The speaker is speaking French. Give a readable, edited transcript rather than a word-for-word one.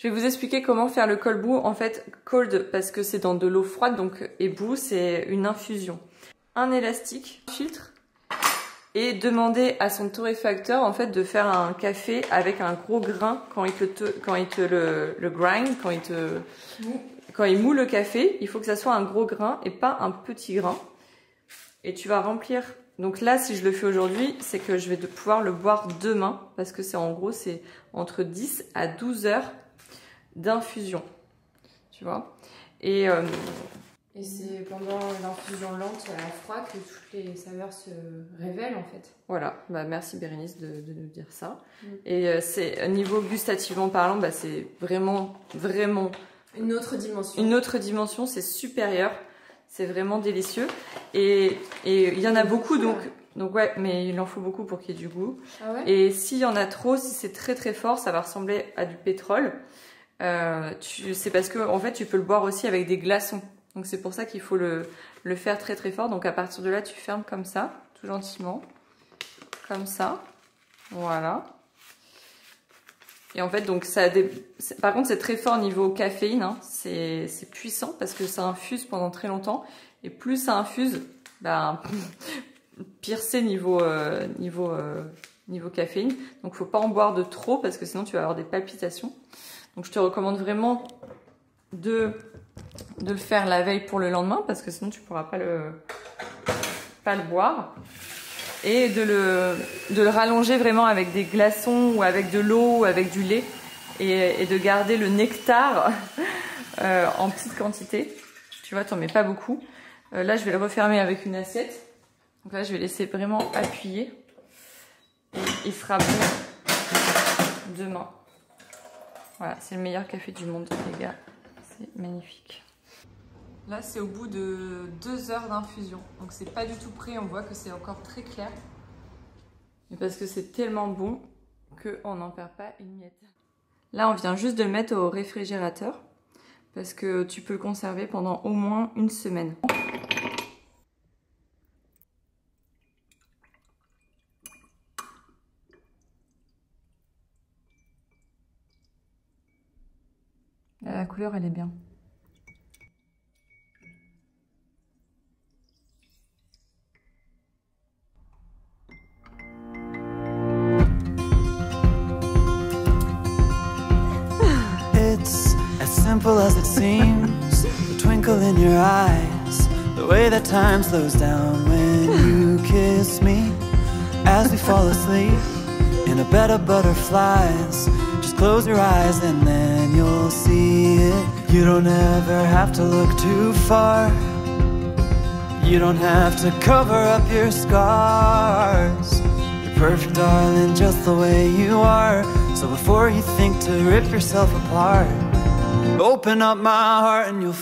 Je vais vous expliquer comment faire le cold brew. En fait, cold parce que c'est dans de l'eau froide, donc et brew c'est une infusion. Un élastique, un filtre, et demander à son torréfacteur en fait de faire un café avec un gros grain quand il te le grind, quand il moule le café, il faut que ça soit un gros grain et pas un petit grain. Et tu vas remplir. Donc là, si je le fais aujourd'hui, c'est que je vais pouvoir le boire demain parce que c'est en gros c'est entre 10 à 12 heures d'infusion, tu vois. Et c'est pendant l'infusion lente à froid que toutes les saveurs se révèlent en fait. Voilà, bah, merci Bérénice de nous dire ça. Et c'est niveau gustativement parlant, bah, c'est vraiment une autre dimension. Une autre dimension, c'est supérieur, c'est vraiment délicieux. Et il y en a beaucoup donc ouais, mais il en faut beaucoup pour qu'il y ait du goût. Ah ouais. Et s'il y en a trop, si c'est très fort, ça va ressembler à du pétrole. C'est parce que en fait tu peux le boire aussi avec des glaçons. Donc c'est pour ça qu'il faut le faire très fort. Donc à partir de là, tu fermes comme ça, tout gentiment. Comme ça. Voilà. Et en fait, donc par contre, c'est très fort niveau caféine. Hein. C'est puissant parce que ça infuse pendant très longtemps. Et plus ça infuse, ben, pire c'est niveau caféine. Donc faut pas en boire de trop parce que sinon tu vas avoir des palpitations. Donc je te recommande vraiment de le faire la veille pour le lendemain parce que sinon tu pourras pas le boire. Et de le rallonger vraiment avec des glaçons ou avec de l'eau ou avec du lait et de garder le nectar en petite quantité. Tu vois, t'en mets pas beaucoup. Là, je vais le refermer avec une assiette. Donc là, je vais laisser vraiment appuyer. Et il sera bon demain. Voilà, c'est le meilleur café du monde, les gars. C'est magnifique. Là, c'est au bout de 2 heures d'infusion. Donc, c'est pas du tout prêt. On voit que c'est encore très clair. Mais parce que c'est tellement bon qu'on n'en perd pas une miette. Là, on vient juste de le mettre au réfrigérateur. Parce que tu peux le conserver pendant au moins une semaine. La couleur, elle est bien. It's as simple as it seems, the twinkle in your eyes, the way that time slows down when you kiss me, as we fall asleep in a bed of butterflies. Just close your eyes and then you'll see it. You don't ever have to look too far. You don't have to cover up your scars. You're perfect, darling, just the way you are. So before you think to rip yourself apart, open up my heart and you'll find